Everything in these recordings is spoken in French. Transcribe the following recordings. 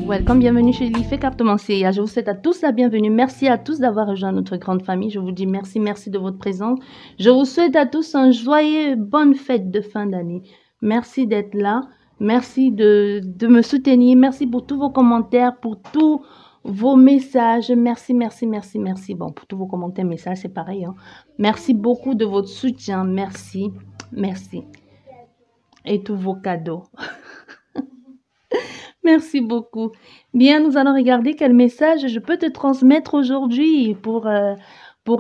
Welcome, bienvenue chez l'IFE Captement CIA. Je vous souhaite à tous la bienvenue. Merci à tous d'avoir rejoint notre grande famille. Je vous dis merci, merci de votre présence. Je vous souhaite à tous un joyeux, bonne fête de fin d'année. Merci d'être là. Merci de me soutenir. Merci pour tous vos commentaires, pour tous vos messages. Merci, merci, merci, merci. Bon, pour tous vos commentaires, messages, c'est pareil, hein. Merci beaucoup de votre soutien. Merci, merci. Et tous vos cadeaux. Merci beaucoup. Bien, nous allons regarder quel message je peux te transmettre aujourd'hui pour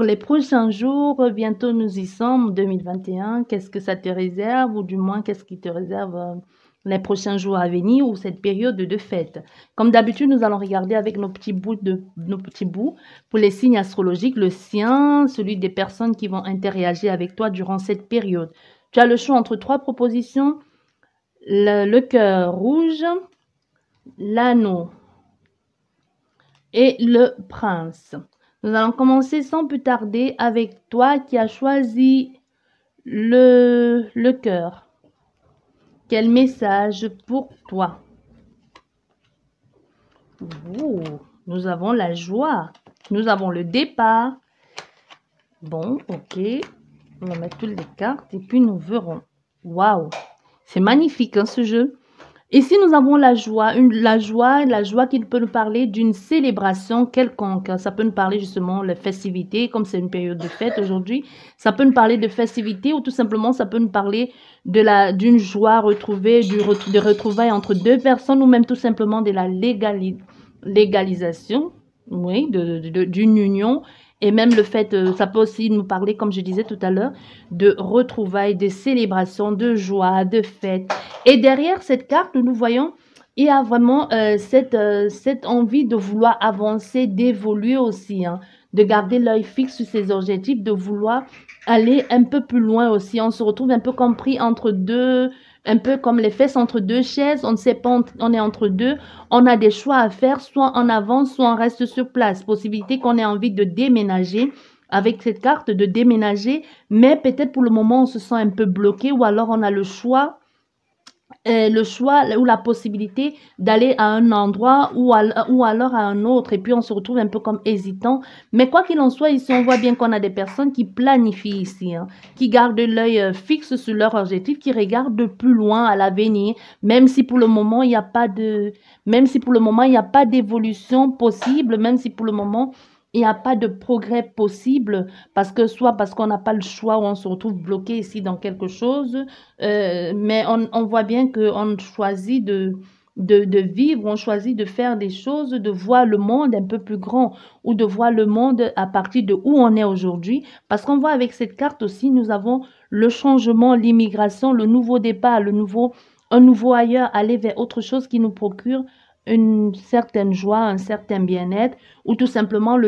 les prochains jours. Bientôt, nous y sommes, 2021. Qu'est-ce que ça te réserve, ou du moins, qu'est-ce qui te réserve les prochains jours à venir ou cette période de fête. Comme d'habitude, nous allons regarder avec nos petits bouts pour les signes astrologiques, le sien, celui des personnes qui vont interagir avec toi durant cette période. Tu as le choix entre 3 propositions, le cœur rouge, l'anneau et le prince. Nous allons commencer sans plus tarder avec toi qui as choisi le cœur. Quel message pour toi? Ouh, nous avons la joie. Nous avons le départ. Bon, ok. On va mettre toutes les cartes et puis nous verrons. Waouh, c'est magnifique, hein, ce jeu. Ici, nous avons la joie qui peut nous parler d'une célébration quelconque. Ça peut nous parler justement de festivités, comme c'est une période de fête aujourd'hui. Ça peut nous parler de festivités ou tout simplement, ça peut nous parler d'une joie retrouvée, de retrouvailles entre 2 personnes ou même tout simplement de la légalisation, oui, d'une union. Et même le fait, ça peut aussi nous parler, comme je disais tout à l'heure, de retrouvailles, de célébrations, de joie, de fêtes. Et derrière cette carte, nous voyons, il y a vraiment cette envie de vouloir avancer, d'évoluer aussi, hein, de garder l'œil fixe sur ses objectifs, de vouloir aller un peu plus loin aussi. On se retrouve un peu compris entre deux, un peu comme les fesses entre 2 chaises. On ne sait pas, on est entre deux. On a des choix à faire, soit on avance, soit on reste sur place. Possibilité qu'on ait envie de déménager. Avec cette carte, de déménager, mais peut-être pour le moment, on se sent un peu bloqué, ou alors on a le choix ou la possibilité d'aller à un endroit ou alors à un autre, et puis on se retrouve un peu comme hésitant. Mais quoi qu'il en soit, ici on voit bien qu'on a des personnes qui planifient ici, hein, qui gardent l'œil fixe sur leur objectif, qui regardent de plus loin à l'avenir, même si pour le moment il n'y a pas d'évolution possible, même si pour le moment il n'y a pas de progrès possible, soit parce qu'on n'a pas le choix, ou on se retrouve bloqué ici dans quelque chose, mais on voit bien qu'on choisit de vivre, on choisit de faire des choses, de voir le monde un peu plus grand, ou de voir le monde à partir de où on est aujourd'hui, parce qu'on voit avec cette carte aussi, nous avons le changement, l'immigration, le nouveau départ, un nouveau ailleurs, aller vers autre chose qui nous procure une certaine joie, un certain bien-être, ou tout simplement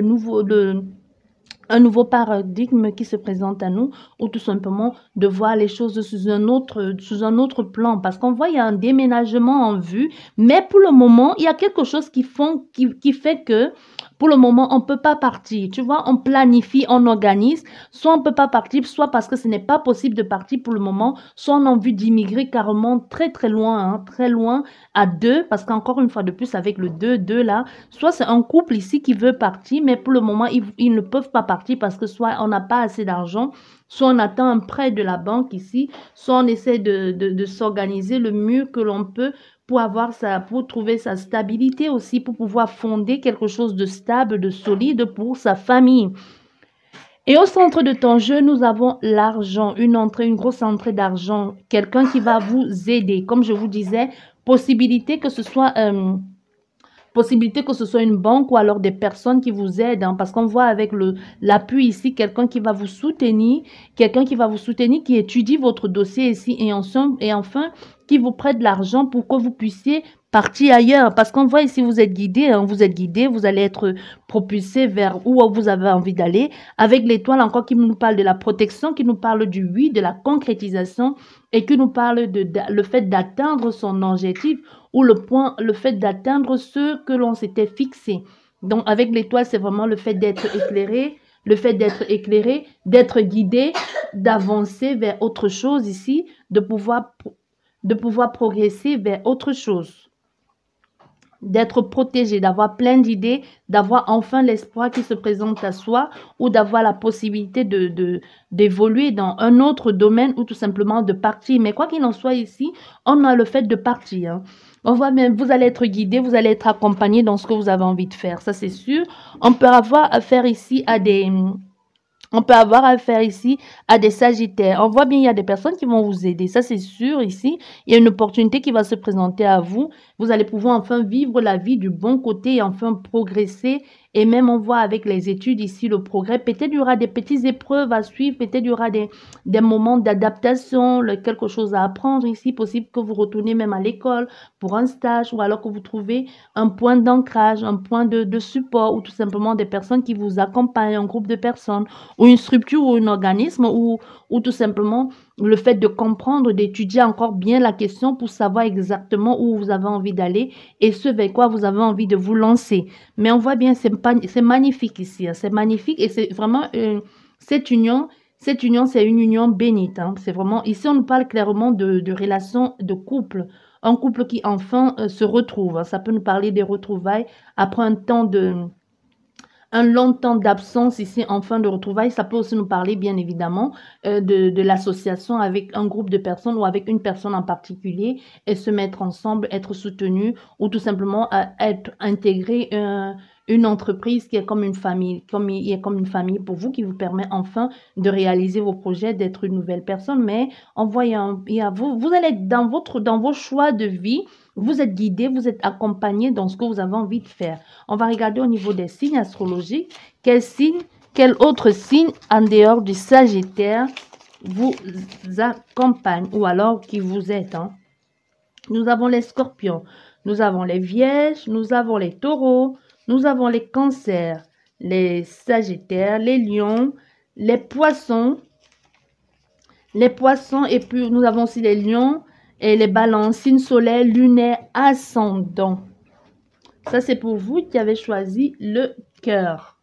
un nouveau paradigme qui se présente à nous, ou tout simplement de voir les choses sous un autre plan, parce qu'on voit il y a un déménagement en vue, mais pour le moment, il y a quelque chose qui fait que pour le moment, on ne peut pas partir. Tu vois, on planifie, on organise. Soit on ne peut pas partir, soit parce que ce n'est pas possible de partir pour le moment, soit on a envie d'immigrer carrément très, très loin, hein, très loin à 2, parce qu'encore une fois de plus, avec le 2 là, soit c'est un couple ici qui veut partir, mais pour le moment, ils ne peuvent pas partir parce que soit on n'a pas assez d'argent, soit on attend un prêt de la banque ici, soit on essaie de s'organiser le mieux que l'on peut pour trouver sa stabilité aussi, pour pouvoir fonder quelque chose de stable, de solide pour sa famille. Et au centre de ton jeu, nous avons l'argent, une grosse entrée d'argent, quelqu'un qui va vous aider. Comme je vous disais, possibilité que ce soit une banque ou alors des personnes qui vous aident, hein, parce qu'on voit avec l'appui ici, quelqu'un qui va vous soutenir, qui étudie votre dossier ici, et enfin, qui vous prête de l'argent pour que vous puissiez partir ailleurs, parce qu'on voit ici, vous êtes guidé, hein, vous allez être propulsé vers où vous avez envie d'aller, avec l'étoile encore qui nous parle de la protection, qui nous parle du oui, de la concrétisation, et qui nous parle le fait d'atteindre son objectif, ou le fait d'atteindre ce que l'on s'était fixé. Donc, avec l'étoile, c'est vraiment le fait d'être éclairé, d'être guidé, d'avancer vers autre chose ici, de pouvoir progresser vers autre chose. d'être protégé, d'avoir plein d'idées, d'avoir enfin l'espoir qui se présente à soi ou d'avoir la possibilité d'évoluer dans un autre domaine ou tout simplement de partir. Mais quoi qu'il en soit ici, on a le fait de partir. Hein. On voit même, vous allez être guidé, vous allez être accompagné dans ce que vous avez envie de faire. Ça, c'est sûr. On peut avoir affaire ici à on peut avoir affaire ici à des sagittaires. On voit bien, il y a des personnes qui vont vous aider. Ça, c'est sûr ici. Il y a une opportunité qui va se présenter à vous. Vous allez pouvoir enfin vivre la vie du bon côté et enfin progresser. Et même, on voit avec les études ici le progrès. Peut-être il y aura des petites épreuves à suivre. Peut-être il y aura des moments d'adaptation, quelque chose à apprendre ici. Possible que vous retournez même à l'école pour un stage ou alors que vous trouvez un point d'ancrage, un point de support ou tout simplement des personnes qui vous accompagnent, un groupe de personnes ou une structure ou un organisme ou tout simplement le fait de comprendre, d'étudier encore bien la question pour savoir exactement où vous avez envie d'aller et ce vers quoi vous avez envie de vous lancer. Mais on voit bien, c'est magnifique ici, hein, c'est magnifique et c'est vraiment cette union. Cette union, c'est une union bénite. Hein. C'est vraiment, ici, on nous parle clairement de relations de couple. Un couple qui enfin se retrouve. Hein. Ça peut nous parler des retrouvailles après un long temps d'absence ici en fin de retrouvailles. Ça peut aussi nous parler, bien évidemment, de l'association avec un groupe de personnes ou avec une personne en particulier et se mettre ensemble, être soutenu ou tout simplement être intégré une entreprise qui est comme une famille, comme il est comme une famille pour vous, qui vous permet enfin de réaliser vos projets, d'être une nouvelle personne. Mais en voyant, vous allez être dans vos choix de vie, vous êtes guidé, vous êtes accompagné dans ce que vous avez envie de faire. On va regarder au niveau des signes astrologiques. Quel autre signe en dehors du Sagittaire vous accompagne ou alors qui vous aide. Hein? Nous avons les Scorpions, nous avons les Vierges, nous avons les Taureaux, nous avons les Cancers, les Sagittaires, les Lions, les Poissons et puis nous avons aussi les Lions et les Balances, signe solaire, lunaire, ascendant. Ça, c'est pour vous qui avez choisi le cœur.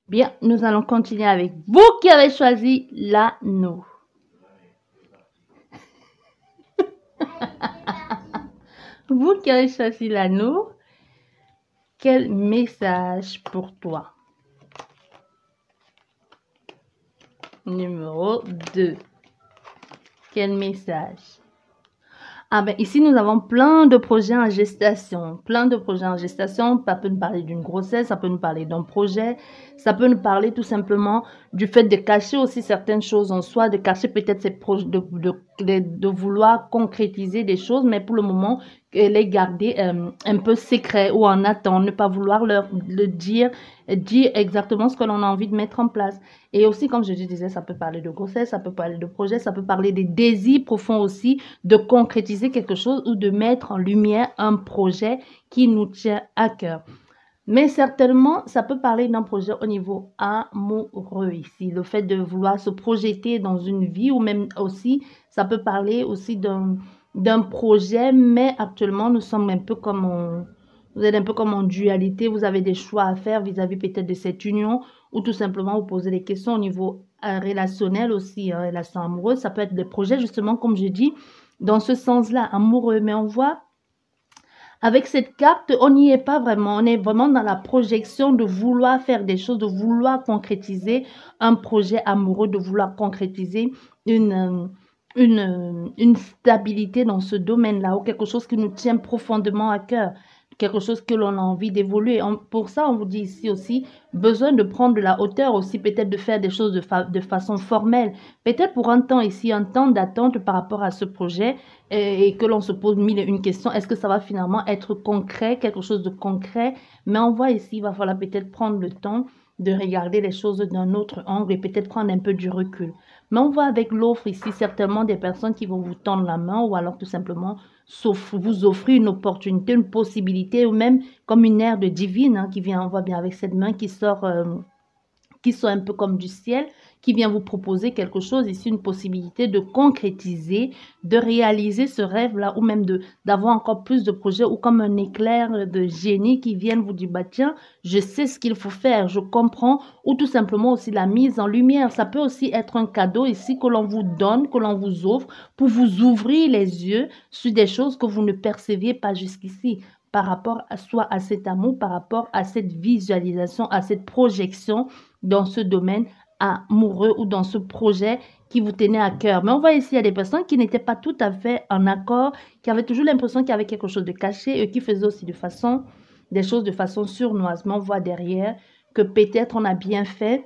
Bien, nous allons continuer avec vous qui avez choisi l'anneau. Vous qui avez choisi l'anneau, quel message pour toi? Numéro 2. Quel message? Ah ben ici, nous avons plein de projets en gestation. Plein de projets en gestation. Ça peut nous parler d'une grossesse, ça peut nous parler d'un projet. Ça peut nous parler tout simplement du fait de cacher aussi certaines choses en soi, de cacher peut-être ces projets, de vouloir concrétiser des choses, mais pour le moment, les garder un peu secrets ou en attente, ne pas vouloir le dire exactement ce que l'on a envie de mettre en place. Et aussi, comme je disais, ça peut parler de grossesse, ça peut parler de projet, ça peut parler des désirs profonds aussi, de concrétiser quelque chose ou de mettre en lumière un projet qui nous tient à cœur. Mais certainement, ça peut parler d'un projet au niveau amoureux ici. Le fait de vouloir se projeter dans une vie ou même aussi, ça peut parler aussi d'un projet, mais actuellement, nous sommes un peu comme vous êtes un peu comme en dualité, vous avez des choix à faire vis-à-vis peut-être de cette union ou tout simplement vous poser des questions au niveau relationnel aussi, hein, relation amoureuse. Ça peut être des projets justement, comme je dis, dans ce sens-là, amoureux. Mais on voit, avec cette carte, on n'y est pas vraiment. On est vraiment dans la projection de vouloir faire des choses, de vouloir concrétiser un projet amoureux, de vouloir concrétiser une stabilité dans ce domaine-là ou quelque chose qui nous tient profondément à cœur, quelque chose que l'on a envie d'évoluer. Pour ça, on vous dit ici aussi, besoin de prendre de la hauteur aussi, peut-être de faire des choses de façon formelle, peut-être pour un temps ici, un temps d'attente par rapport à ce projet et que l'on se pose mille et une questions. Est-ce que ça va finalement être concret, quelque chose de concret? Mais on voit ici, il va falloir peut-être prendre le temps de regarder les choses d'un autre angle et peut-être prendre un peu du recul. Mais on voit avec l'offre ici certainement des personnes qui vont vous tendre la main ou alors tout simplement vous offrir une opportunité, une possibilité ou même comme une ère de divine hein, qui vient, on voit bien avec cette main qui qui sont un peu comme du ciel, qui vient vous proposer quelque chose, ici une possibilité de concrétiser, de réaliser ce rêve-là, ou même d'avoir encore plus de projets, ou comme un éclair de génie qui viennent vous dire, bah tiens, je sais ce qu'il faut faire, je comprends, ou tout simplement aussi la mise en lumière. Ça peut aussi être un cadeau ici que l'on vous donne, que l'on vous offre, pour vous ouvrir les yeux sur des choses que vous ne perceviez pas jusqu'ici, par rapport à soit à cet amour, par rapport à cette visualisation, à cette projection dans ce domaine amoureux ou dans ce projet qui vous tenait à cœur. Mais on voit ici, il y a des personnes qui n'étaient pas tout à fait en accord, qui avaient toujours l'impression qu'il y avait quelque chose de caché et qui faisaient aussi des choses de façon sournoisement. On voit derrière que peut-être on a bien fait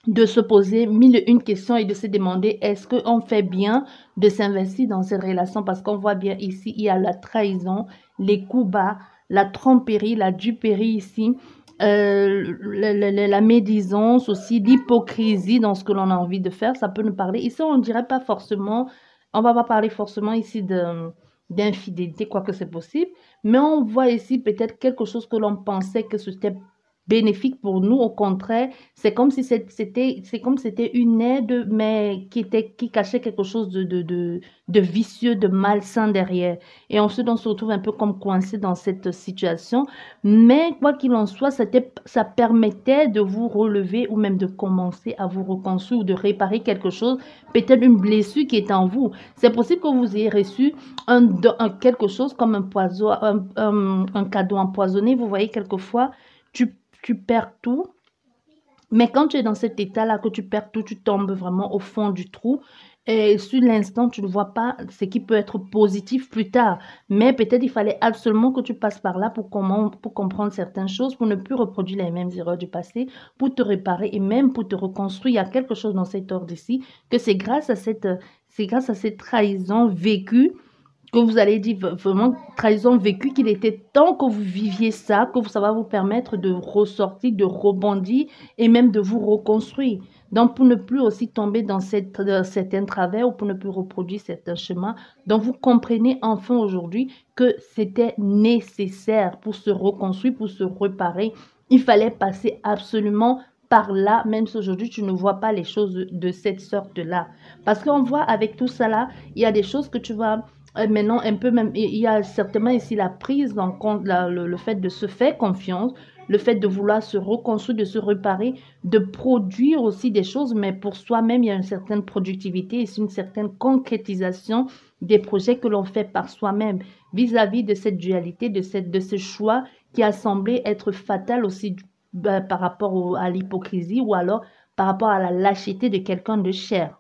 de se poser mille et une questions et de se demander est-ce qu'on fait bien de s'investir dans cette relation, parce qu'on voit bien ici, il y a la trahison, les coups bas, la tromperie, la duperie ici, la médisance aussi, l'hypocrisie dans ce que l'on a envie de faire. Ça peut nous parler. Ici, on ne dirait pas forcément, on va pas parler forcément ici d'infidélité, quoique c'est possible, mais on voit ici peut-être quelque chose que l'on pensait que c'était bénéfique pour nous. Au contraire, c'est comme si c'était une aide, mais qui cachait quelque chose de vicieux, de malsain derrière. Et ensuite, on se retrouve un peu comme coincé dans cette situation. Mais quoi qu'il en soit, ça permettait de vous relever ou même de commencer à vous reconstruire ou de réparer quelque chose, peut-être une blessure qui est en vous. C'est possible que vous ayez reçu quelque chose comme un poison, un cadeau empoisonné. Vous voyez, quelquefois, tu perds tout. Mais quand tu es dans cet état-là, que tu perds tout, tu tombes vraiment au fond du trou. Et sur l'instant, tu ne vois pas ce qui peut être positif plus tard. Mais peut-être il fallait absolument que tu passes par là pour comprendre certaines choses, pour ne plus reproduire les mêmes erreurs du passé, pour te réparer et même pour te reconstruire. Il y a quelque chose dans cet ordre ici, que c'est grâce à cette trahison vécue que vous allez dire vraiment trahison vécue, qu'il était temps que vous viviez ça, que ça va vous permettre de ressortir, de rebondir et même de vous reconstruire. Donc, pour ne plus aussi tomber dans certains travers ou pour ne plus reproduire certains chemins, donc vous comprenez enfin aujourd'hui que c'était nécessaire pour se reconstruire, pour se réparer. Il fallait passer absolument par là, même si aujourd'hui tu ne vois pas les choses de cette sorte-là. Parce qu'on voit avec tout ça là, il y a des choses que tu vas maintenant un peu même, il y a certainement ici la prise en compte, le fait de se faire confiance, le fait de vouloir se reconstruire, de se réparer, de produire aussi des choses, mais pour soi-même, il y a une certaine productivité et une certaine concrétisation des projets que l'on fait par soi-même vis-à-vis de cette dualité, de ce choix qui a semblé être fatal aussi par rapport à l'hypocrisie ou alors par rapport à la lâcheté de quelqu'un de cher.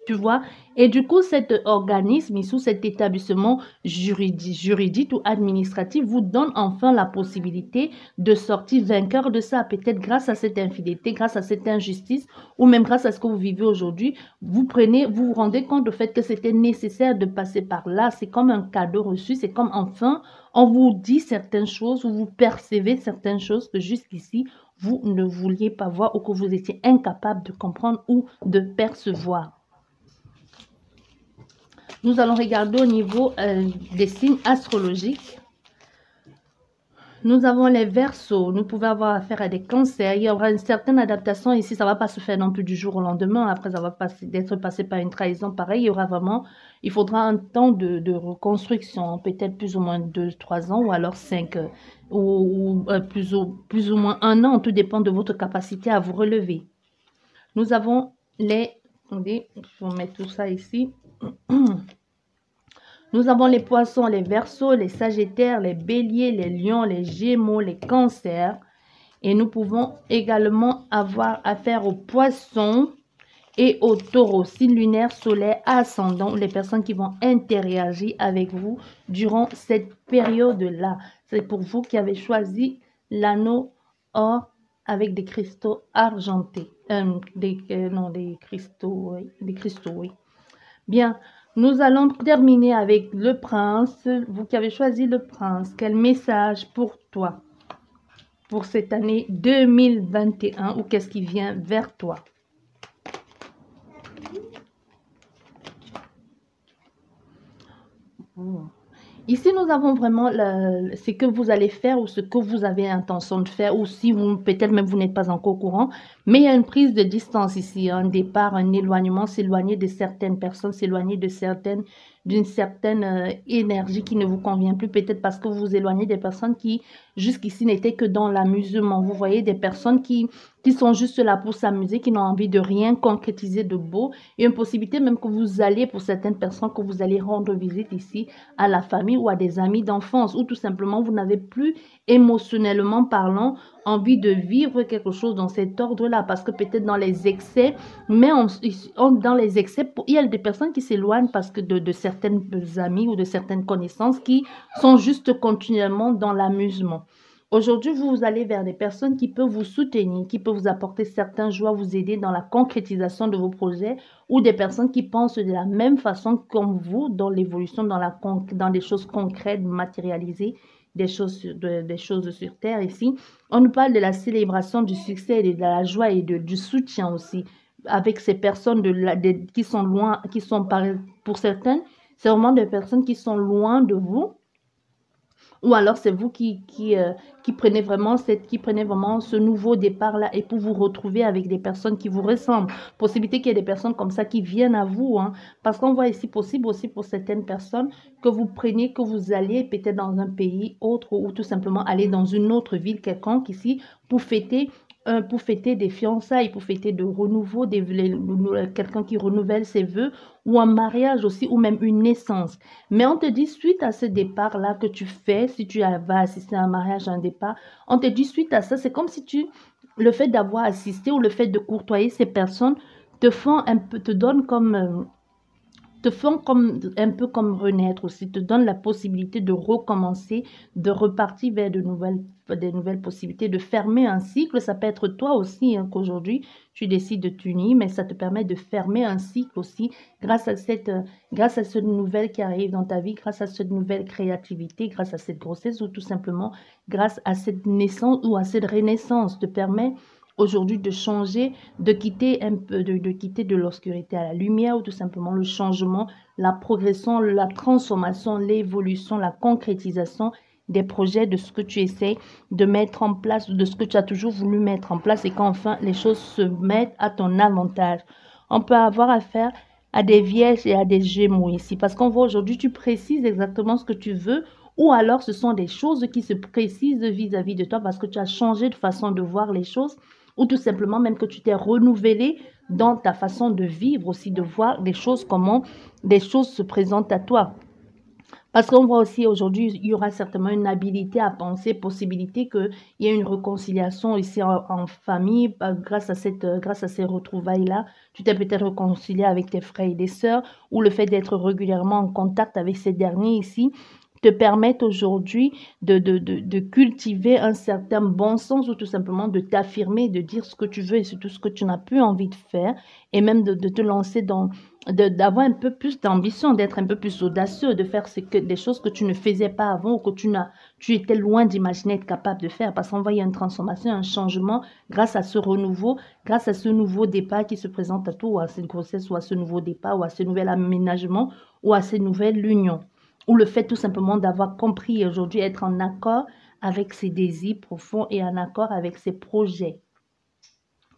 Tu vois? Et du coup, cet organisme, sous cet établissement juridique ou administratif, vous donne enfin la possibilité de sortir vainqueur de ça. Peut-être grâce à cette infidélité, grâce à cette injustice, ou même grâce à ce que vous vivez aujourd'hui, vous vous rendez compte du fait que c'était nécessaire de passer par là. C'est comme un cadeau reçu. C'est comme enfin, on vous dit certaines choses, ou vous percevez certaines choses que jusqu'ici, vous ne vouliez pas voir ou que vous étiez incapable de comprendre ou de percevoir. Nous allons regarder au niveau des signes astrologiques. Nous avons les Verseaux. Nous pouvons avoir affaire à des cancers. Il y aura une certaine adaptation ici. Ça ne va pas se faire non plus du jour au lendemain. Après avoir d'être passé par une trahison pareille, il faudra un temps de reconstruction, peut-être plus ou moins 2-3 ans ou alors 5 ou plus ou moins 1 an. Tout dépend de votre capacité à vous relever. Nous avons les... Attendez, je vais mettre tout ça ici. Nous avons les poissons, les verseaux, les sagittaires, les béliers, les lions, les gémeaux, les cancers. Et nous pouvons également avoir affaire aux poissons et aux taureaux, signes lunaires, solaires, ascendants, les personnes qui vont interagir avec vous durant cette période-là. C'est pour vous qui avez choisi l'anneau or avec des cristaux argentés. Des cristaux, oui. Bien. Nous allons terminer avec le prince. Vous qui avez choisi le prince, quel message pour toi pour cette année 2021 ou qu'est-ce qui vient vers toi? Ici, nous avons vraiment ce que vous allez faire ou ce que vous avez intention de faire, ou si vous, peut-être même vous n'êtes pas encore au courant, mais il y a une prise de distance ici, un départ, un éloignement, s'éloigner de certaines personnes, s'éloigner d'une certaine énergie qui ne vous convient plus, peut-être parce que vous vous éloignez des personnes qui, jusqu'ici, n'étaient que dans l'amusement. Vous voyez, des personnes qui sont juste là pour s'amuser, qui n'ont envie de rien concrétiser de beau. Il y a une possibilité même que vous allez, pour certaines personnes, que vous allez rendre visite ici à la famille ou à des amis d'enfance, ou tout simplement vous n'avez plus émotionnellement parlant envie de vivre quelque chose dans cet ordre-là, parce que peut-être dans les excès, mais dans les excès, il y a des personnes qui s'éloignent parce que de certaines amies ou de certaines connaissances qui sont juste continuellement dans l'amusement. Aujourd'hui, vous allez vers des personnes qui peuvent vous soutenir, qui peuvent vous apporter certaines joies, vous aider dans la concrétisation de vos projets, ou des personnes qui pensent de la même façon comme vous dans l'évolution, dans des choses concrètes, matérialisées, des choses sur Terre. Ici, on nous parle de la célébration du succès, et de la joie et du soutien aussi, avec ces personnes qui sont loin, pour certaines, c'est vraiment des personnes qui sont loin de vous, ou alors c'est vous qui prenez vraiment ce nouveau départ-là et pour vous retrouver avec des personnes qui vous ressemblent. Possibilité qu'il y ait des personnes comme ça qui viennent à vous, hein, parce qu'on voit ici possible aussi pour certaines personnes que vous preniez, que vous alliez peut-être dans un pays autre ou tout simplement aller dans une autre ville quelconque ici pour fêter des fiançailles, pour fêter de renouveau, quelqu'un qui renouvelle ses vœux, ou un mariage aussi, ou même une naissance. Mais on te dit, suite à ce départ-là que tu fais, si tu vas assister à un mariage, à un départ, on te dit, suite à ça, c'est comme si le fait d'avoir assisté ou le fait de courtoyer ces personnes te donne te font comme, un peu comme renaître aussi, te donnent la possibilité de recommencer, de repartir vers des nouvelles possibilités, de fermer un cycle. Ça peut être toi aussi, hein, qu'aujourd'hui, tu décides de t'unir, mais ça te permet de fermer un cycle aussi grâce à cette nouvelle qui arrive dans ta vie, grâce à cette nouvelle créativité, grâce à cette grossesse ou tout simplement grâce à cette naissance ou à cette renaissance, te permet aujourd'hui de changer, de quitter un peu, de quitter de l'obscurité à la lumière, ou tout simplement le changement, la progression, la transformation, l'évolution, la concrétisation des projets, de ce que tu essaies de mettre en place, de ce que tu as toujours voulu mettre en place, et qu'enfin les choses se mettent à ton avantage. On peut avoir affaire à des vierges et à des gémeaux ici, parce qu'on voit aujourd'hui, tu précises exactement ce que tu veux, ou alors ce sont des choses qui se précisent vis-à-vis de toi parce que tu as changé de façon de voir les choses, ou tout simplement même que tu t'es renouvelé dans ta façon de vivre aussi, de voir les choses, comment les choses se présentent à toi. Parce qu'on voit aussi aujourd'hui, il y aura certainement une habilité à penser, possibilité qu'il y ait une réconciliation ici en famille grâce à ces retrouvailles-là. Tu t'es peut-être réconcilié avec tes frères et des sœurs, ou le fait d'être régulièrement en contact avec ces derniers ici te permettent aujourd'hui de cultiver un certain bon sens, ou tout simplement de t'affirmer, de dire ce que tu veux et surtout ce que tu n'as plus envie de faire, et même de te lancer d'avoir un peu plus d'ambition, d'être un peu plus audacieux, de faire des choses que tu ne faisais pas avant, ou que tu étais loin d'imaginer être capable de faire, parce qu'on voit il y a une transformation, un changement grâce à ce renouveau, grâce à ce nouveau départ qui se présente à toi, ou à cette grossesse, ou à ce nouveau départ, ou à ce nouvel aménagement, ou à cette nouvelle union, ou le fait tout simplement d'avoir compris aujourd'hui, être en accord avec ses désirs profonds et en accord avec ses projets.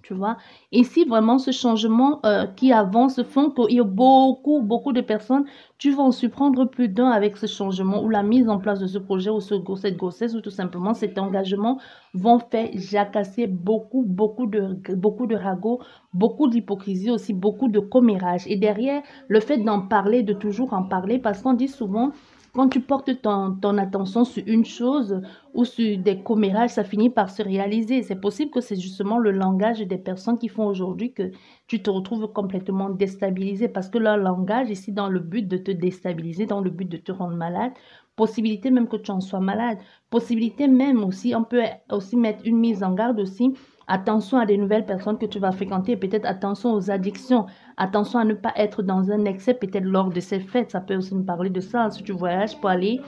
Tu vois, ici, vraiment, ce changement qui avance font qu'il y a beaucoup de personnes, tu vas en surprendre plus d'un avec ce changement, ou la mise en place de ce projet, ou cette grossesse, ou tout simplement cet engagement vont faire jacasser beaucoup de ragots, beaucoup d'hypocrisie, aussi beaucoup de commérage. Et derrière, le fait d'en parler, de toujours en parler, parce qu'on dit souvent, quand tu portes ton attention sur une chose ou sur des commérages, ça finit par se réaliser. C'est possible que c'est justement le langage des personnes qui font aujourd'hui que tu te retrouves complètement déstabilisé, parce que leur langage, ici, dans le but de te déstabiliser, dans le but de te rendre malade, possibilité même que tu en sois malade, possibilité même aussi, on peut aussi mettre une mise en garde aussi. Attention à des nouvelles personnes que tu vas fréquenter, peut-être attention aux addictions, attention à ne pas être dans un excès, peut-être lors de ces fêtes, ça peut aussi nous parler de ça, si tu voyages pour aller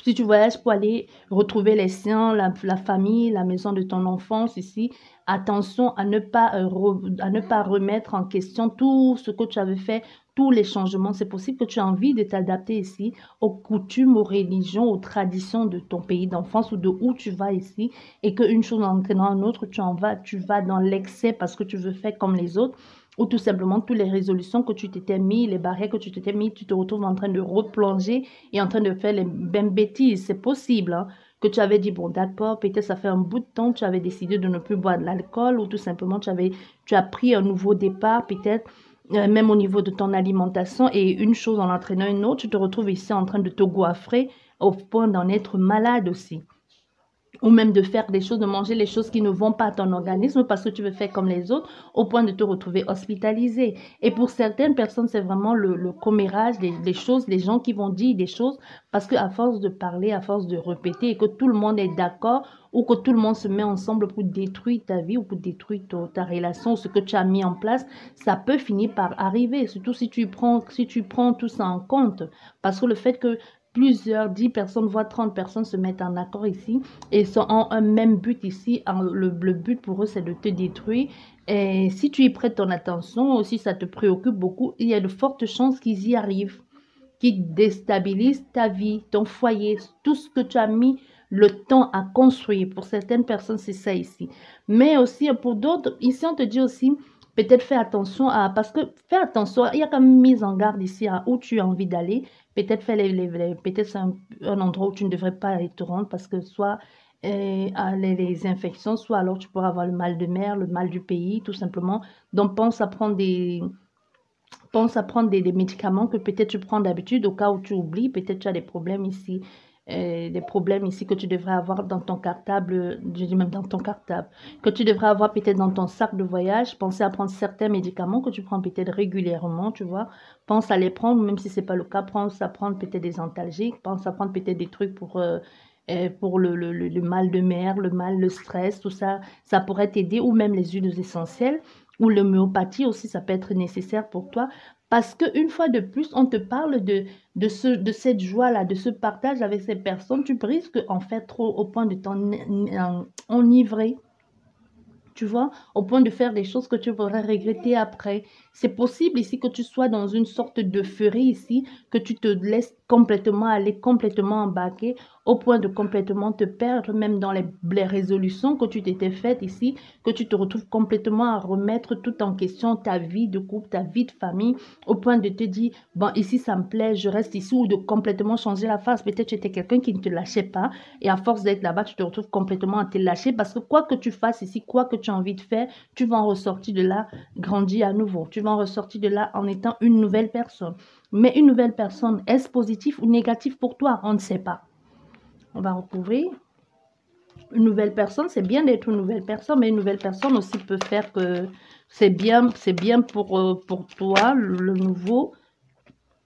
si tu voyages pour aller retrouver les siens, la famille, la maison de ton enfance ici, attention à ne pas remettre en question tout ce que tu avais fait, tous les changements. C'est possible que tu aies envie de t'adapter ici aux coutumes, aux religions, aux traditions de ton pays d'enfance ou de où tu vas ici et qu'une chose entraînant une autre, tu vas dans l'excès parce que tu veux faire comme les autres ou tout simplement toutes les résolutions que tu t'étais mis, les barrières que tu t'étais mis, tu te retrouves en train de replonger et en train de faire les mêmes bêtises. C'est possible, hein, que tu avais dit, bon, d'accord, peut-être ça fait un bout de temps, tu avais décidé de ne plus boire de l'alcool ou tout simplement tu as pris un nouveau départ, peut-être même au niveau de ton alimentation et une chose en entraînant une autre, tu te retrouves ici en train de te goiffrer au point d'en être malade aussi ou même de faire des choses, de manger les choses qui ne vont pas à ton organisme parce que tu veux faire comme les autres, au point de te retrouver hospitalisé. Et pour certaines personnes, c'est vraiment le commérage, les choses, les gens qui vont dire des choses parce qu'à force de parler, à force de répéter et que tout le monde est d'accord ou que tout le monde se met ensemble pour détruire ta vie ou pour détruire ta relation, ce que tu as mis en place, ça peut finir par arriver, surtout si tu prends tout ça en compte. Parce que le fait que plusieurs, 10 personnes, voire 30 personnes se mettent en accord ici et sont en un même but ici. Le but pour eux, c'est de te détruire. Et si tu y prêtes ton attention, ou si ça te préoccupe beaucoup, il y a de fortes chances qu'ils y arrivent, qu'ils déstabilisent ta vie, ton foyer, tout ce que tu as mis le temps à construire. Pour certaines personnes, c'est ça ici. Mais aussi pour d'autres, ici, on te dit aussi, peut-être fais attention à, parce que fais attention, il y a quand même mise en garde ici à où tu as envie d'aller. Peut-être peut-être c'est un endroit où tu ne devrais pas aller te rendre parce que soit les infections, soit alors tu pourras avoir le mal de mer, le mal du pays, tout simplement. Donc pense à prendre des médicaments que peut-être tu prends d'habitude au cas où tu oublies. Peut-être tu as des problèmes ici que tu devrais avoir dans ton cartable, je dis même dans ton cartable, que tu devrais avoir peut-être dans ton sac de voyage. Pensez à prendre certains médicaments que tu prends peut-être régulièrement, tu vois. Pense à les prendre, même si ce n'est pas le cas. Pense à prendre peut-être des antalgiques. Pense à prendre peut-être des trucs pour le mal de mer, le stress, tout ça. Ça pourrait t'aider, ou même les huiles essentielles. Ou l'homéopathie aussi, ça peut être nécessaire pour toi. Parce qu'une fois de plus, on te parle de cette joie-là, de ce partage avec ces personnes. Tu risques en fait trop au point de t'enivrer, tu vois, au point de faire des choses que tu pourrais regretter après. C'est possible ici que tu sois dans une sorte d'euphorie ici, que tu te laisses complètement aller, complètement embarquer, au point de complètement te perdre, même dans les résolutions que tu t'étais faites ici, que tu te retrouves complètement à remettre tout en question, ta vie de couple, ta vie de famille, au point de te dire, bon, ici ça me plaît, je reste ici, ou de complètement changer la face. Peut-être que tu étais quelqu'un qui ne te lâchait pas, et à force d'être là-bas, tu te retrouves complètement à te lâcher, parce que quoi que tu fasses ici, quoi que tu as envie de faire, tu vas en ressortir de là grandi à nouveau. Tu vas en ressortir de là en étant une nouvelle personne. Mais une nouvelle personne, est-ce positif ou négatif pour toi? On ne sait pas. On va recouvrir. Une nouvelle personne, c'est bien d'être une nouvelle personne, mais une nouvelle personne aussi peut faire que c'est bien pour toi, le nouveau.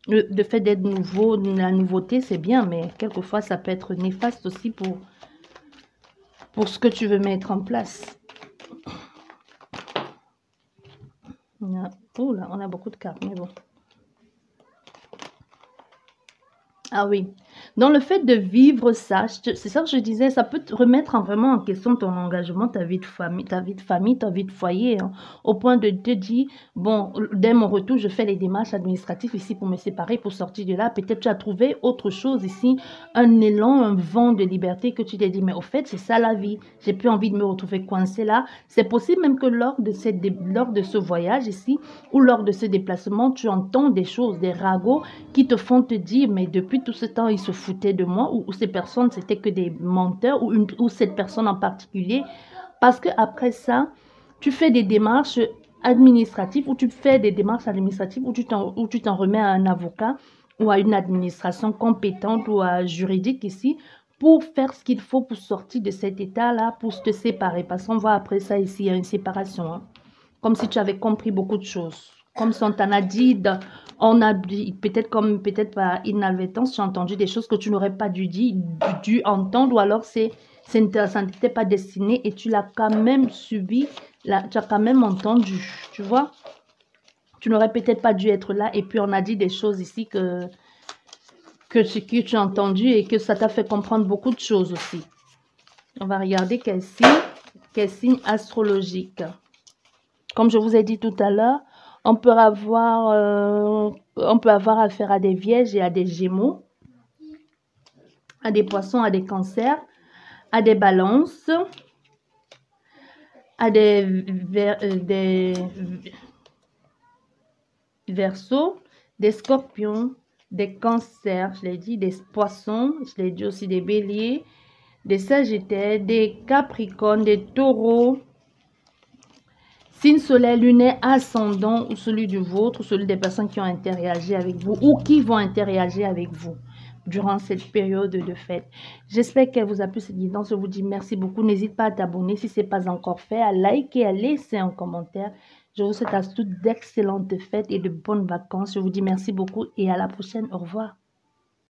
Le fait d'être nouveau, la nouveauté, c'est bien, mais quelquefois, ça peut être néfaste aussi pour ce que tu veux mettre en place. Oh là, on a beaucoup de cartes, mais bon. Ah oui, dans le fait de vivre ça, c'est ça que je disais, ça peut te remettre vraiment en question ton engagement, ta vie de famille, ta vie de foyer, hein, au point de te dire, bon, dès mon retour, je fais les démarches administratives ici pour me séparer, pour sortir de là. Peut-être tu as trouvé autre chose ici, un élan, un vent de liberté que tu t'es dit, mais au fait, c'est ça la vie. J'ai plus envie de me retrouver coincé là. C'est possible même que lors de ce voyage ici, ou lors de ce déplacement, tu entends des choses, des ragots qui te font te dire, mais depuis tout ce temps, ils se foutaient de moi, ou ces personnes, c'était que des menteurs, ou cette personne en particulier. Parce que après ça, tu fais des démarches administratives, ou tu fais des démarches administratives, où tu t'en remets à un avocat, ou à une administration compétente, ou à juridique ici, pour faire ce qu'il faut pour sortir de cet état-là, pour te séparer. Parce qu'on voit après ça ici, il y a une séparation, hein. Comme si tu avais compris beaucoup de choses. Comme si on t'en a dit, peut-être par inadvertance, tu as entendu des choses que tu n'aurais pas dû entendre, ou alors ça ne t'était pas destiné et tu l'as quand même subi, tu as quand même entendu, tu vois. Tu n'aurais peut-être pas dû être là et puis on a dit des choses ici que tu as entendu et que ça t'a fait comprendre beaucoup de choses aussi. On va regarder quel signe astrologique. Comme je vous ai dit tout à l'heure, on peut avoir affaire à des vierges et à des gémeaux, à des poissons, à des cancers, à des balances, à des verseaux, des scorpions, des cancers, je l'ai dit, des poissons, je l'ai dit aussi des béliers, des sagittaires, des capricornes, des taureaux, signe solaire, lunaire, ascendant ou celui du vôtre, celui des personnes qui ont interagi avec vous ou qui vont interagir avec vous durant cette période de fête. J'espère qu'elle vous a plu cette guidance. Je vous dis merci beaucoup. N'hésite pas à t'abonner si ce n'est pas encore fait, à liker, à laisser un commentaire. Je vous souhaite à toutes d'excellentes fêtes et de bonnes vacances. Je vous dis merci beaucoup et à la prochaine. Au revoir.